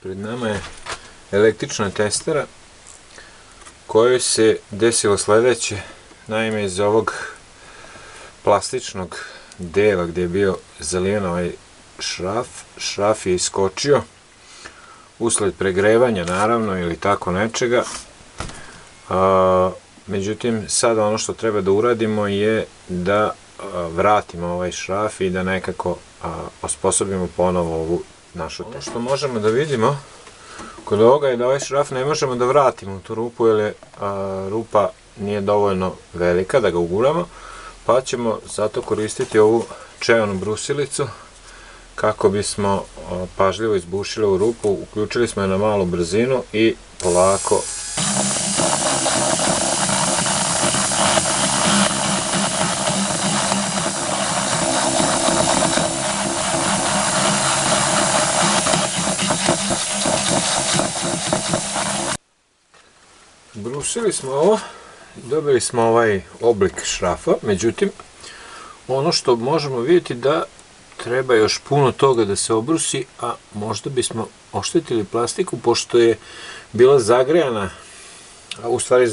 Pred nama je električna testera kojoj se desilo sledeće. Naime, iz ovog plastičnog dela gdje je bio zaliven ovaj šraf je iskočio usled pregrevanja, naravno, ili tako nečega. Međutim, sada ono što treba da uradimo je da vratimo ovaj šraf i da nekako osposobimo ponovo ovu našu testu. Ono što možemo da vidimo kod ovoga je da ovaj šraf ne možemo da vratimo u tu rupu, jer rupa nije dovoljno velika da ga uguramo, pa ćemo zato koristiti ovu čeonu brusilicu kako bismo pažljivo izbušili ovu rupu. Uključili smo je na malu brzinu i polako brusili smo ovo, dobili smo ovaj oblik šrafa. Međutim, ono što možemo vidjeti da treba još puno toga da se obrusi, a možda bismo oštetili plastiku, pošto je bila zagrejana, u stvari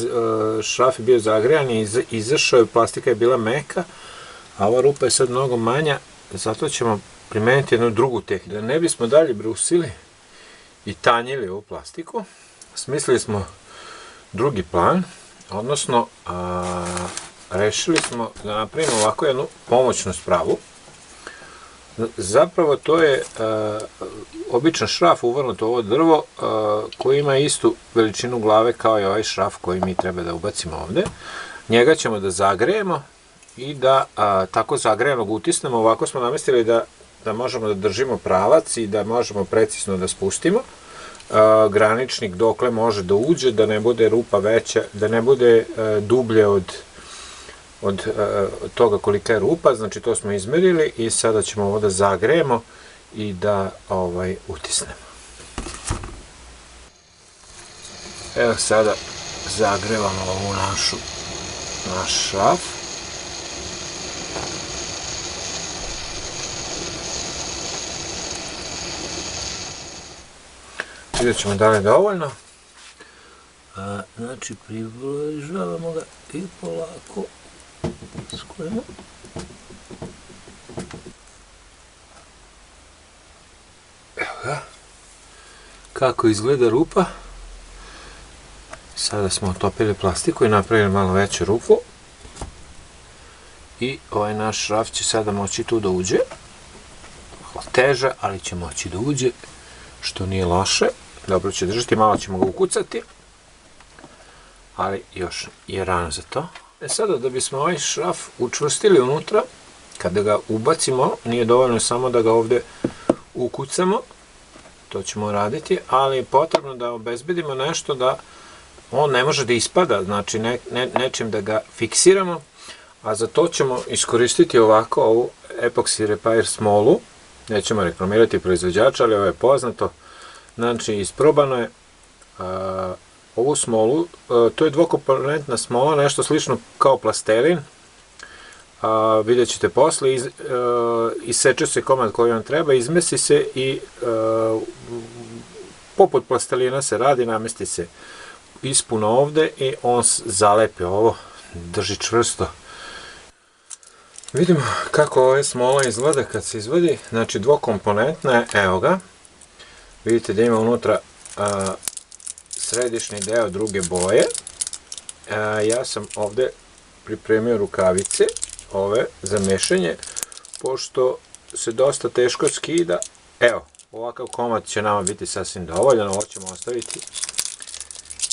šraf je bio zagrejan i izašao je, plastika je bila meka, a ova rupa je sad mnogo manja, zato ćemo primeniti jednu drugu tehniku. Da ne bismo dalje brusili i tanjili ovu plastiku, smislili smo drugi plan, odnosno rešili smo da napravimo ovako jednu pomoćnu spravu. Zapravo to je običan šraf uvrnut u ovo drvo koji ima istu veličinu glave kao i ovaj šraf koji mi treba da ubacimo ovde. Njega ćemo da zagrejemo i da tako zagrejanog utisnemo. Ovako smo namestili da možemo da držimo pravac i da možemo precizno da spustimo graničnik dokle može da uđe, da ne bude rupa veća, da ne bude dublje od toga kolika je rupa. Znači to smo izmerili i sada ćemo ovo da zagrejemo i da utisnemo. Evo sada zagrevamo ovu naš šraf. Vidjet ćemo da li je dovoljno. Znači približavamo ga i polako skujemo. Evo ga. Kako izgleda rupa. Sada smo otopili plastiku i napravili malo veću rupu. I ovaj naš šraf će sada moći tu da uđe. Teža, ali će moći da uđe, što nije loše. Dobro će držati, malo ćemo ga ukucati, ali još je rano za to. Sada da bismo ovaj šraf učvrstili unutra, kada ga ubacimo, nije dovoljno samo da ga ovde ukucamo, to ćemo raditi, ali je potrebno da obezbedimo nešto da on ne može da ispada, znači nečim da ga fiksiramo, a za to ćemo iskoristiti ovako ovu Epoxy Repair smolu. Nećemo reklamirati proizvođača, ali ovo je poznato. Znači, isprobano je ovu smolu, to je dvokomponentna smola, nešto slično kao plastelin. Vidjet ćete posle, iseče se komad koji vam treba, izmesi se i poput plastelina se radi, namesti se ispuno ovde i on zalepi ovo, drži čvrsto. Vidimo kako ova smola izgleda kad se izvadi. Znači, dvokomponentna je, evo ga. Vidite da ima unutra središnji deo druge boje. Ja sam ovde pripremio rukavice, ove za mešanje, pošto se dosta teško skida. Evo, ovakav komad će nama biti sasvim dovoljan, ovo ćemo ostaviti.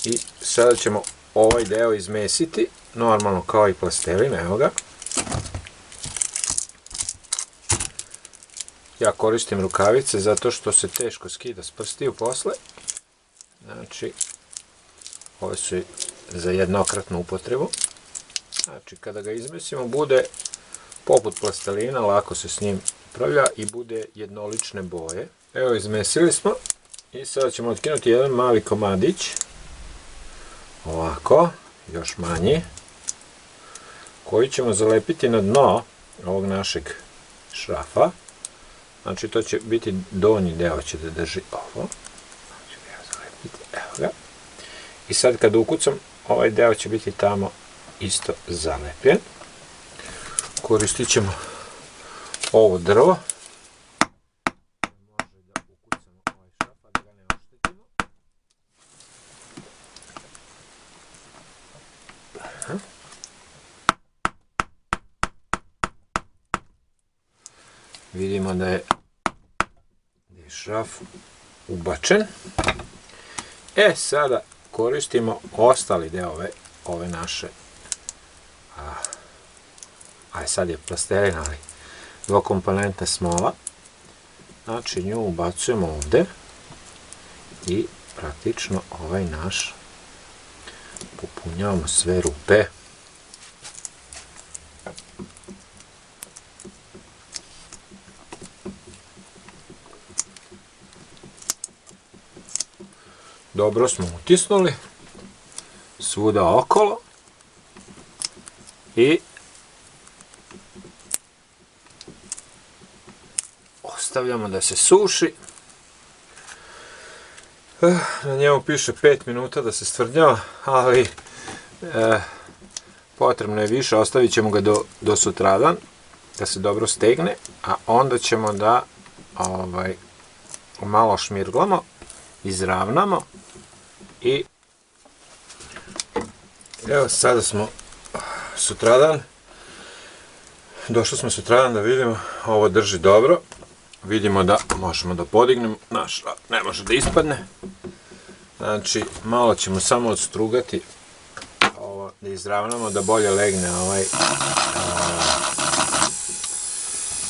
I sada ćemo ovaj deo izmesiti, normalno kao i plastelin, evo ga. Ja koristim rukavice zato što se teško skida s prstiju posle. Znači, ove su za jednokratnu upotrebu. Znači, kada ga izmesimo, bude poput plastelina, lako se s njim upravlja i bude jednolične boje. Evo, izmesili smo i sada ćemo otkinuti jedan mali komadić. Ovako, još manji, koji ćemo zalepiti na dno ovog našeg šrafa. Znači to će biti donji deo će da drži ovo. I sad kad ukucam, ovaj deo će biti tamo isto zalepljen. Koristit ćemo ovo drvo. Može da ukucamo ovaj šraf, a da ga ne oštetimo. Vidimo da je šraf ubačen. Sada koristimo ostali deo ove naše, sad je plastelina, ali dvokomponentna smola. Znači nju ubacujemo ovde i praktično ovaj naš popunjavamo sve rupe. Dobro smo utisnuli svuda okolo i ostavljamo da se suši. Na njemu piše 5 minuta da se stvrdnjava, ali potrebno je više, ostavit ćemo ga do sutradan da se dobro stegne, a onda ćemo da malo šmirglamo, izravnamo i evo sada smo sutradan, došli smo sutradan da vidimo, ovo drži dobro, vidimo da možemo da podignemo, naš šraf ne može da ispadne, znači malo ćemo samo odstrugati ovo, da izravnamo, da bolje legne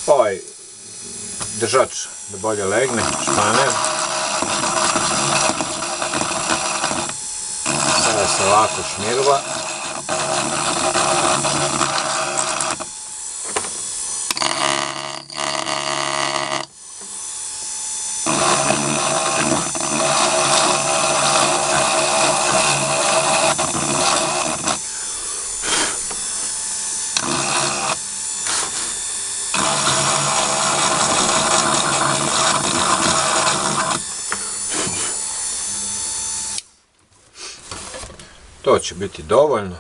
ovaj držač, da bolje legne, španer. Sada se lako šmirgla. To će biti dovoljno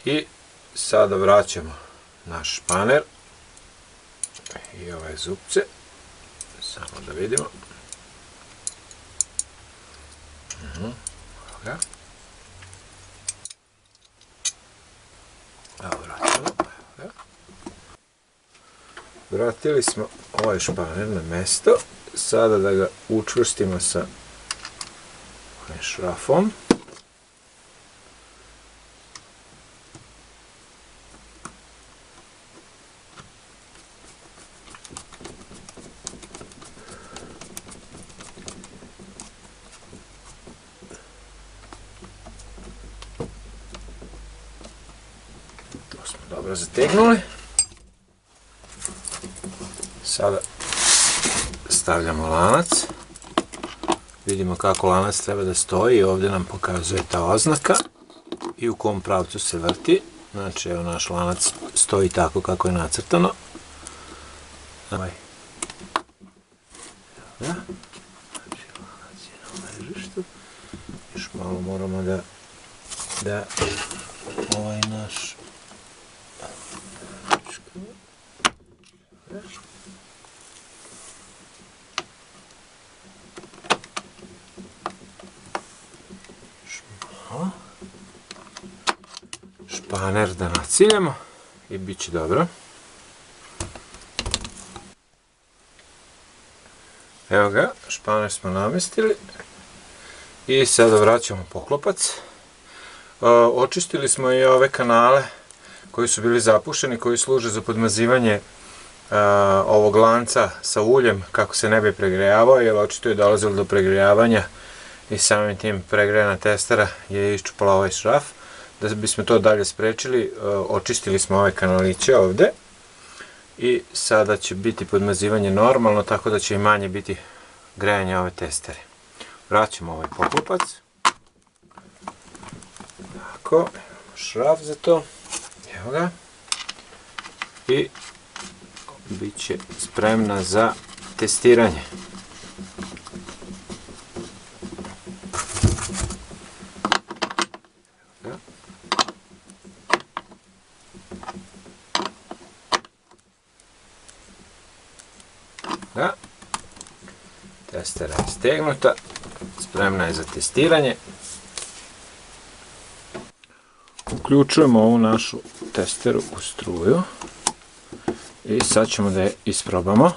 i sada vraćamo naš španer i ove zupce, samo da vidimo. Evo vraćamo. Vratili smo ovaj španer na mesto, sada da ga učvrstimo sa ovim šrafom. Dobro zategnuli. Sada stavljamo lanac. Vidimo kako lanac treba da stoji. Ovdje nam pokazuje ta oznaka i u kom pravcu se vrti. Znači, evo naš lanac stoji tako kako je nacrtano. Znači, lanac je na ležištu. Još malo moramo da ovaj naš španer da naciljamo i bit će dobro. Evo ga, španer smo namestili i sada vraćamo poklopac. Očistili smo i ove kanale koji su bili zapušeni, koji služe za podmazivanje ovog lanca sa uljem kako se ne bi pregrejavao, jer očito je dolazilo do pregrejavanja i samim tim pregrejana testera je iščupala ovaj šraf. Da bismo to dalje sprečili, očistili smo ove kanaliće ovde i sada će biti podmazivanje normalno, tako da će i manje biti grejanje ove testere. Vraćamo ovaj poklopac. Tako, šraf za to. Evo ga. I bit će spremna za testiranje. ga. Testera je stegnuta, spremna je za testiranje. Uključujemo ovu našu testeru u struju i sad ćemo da je isprobamo.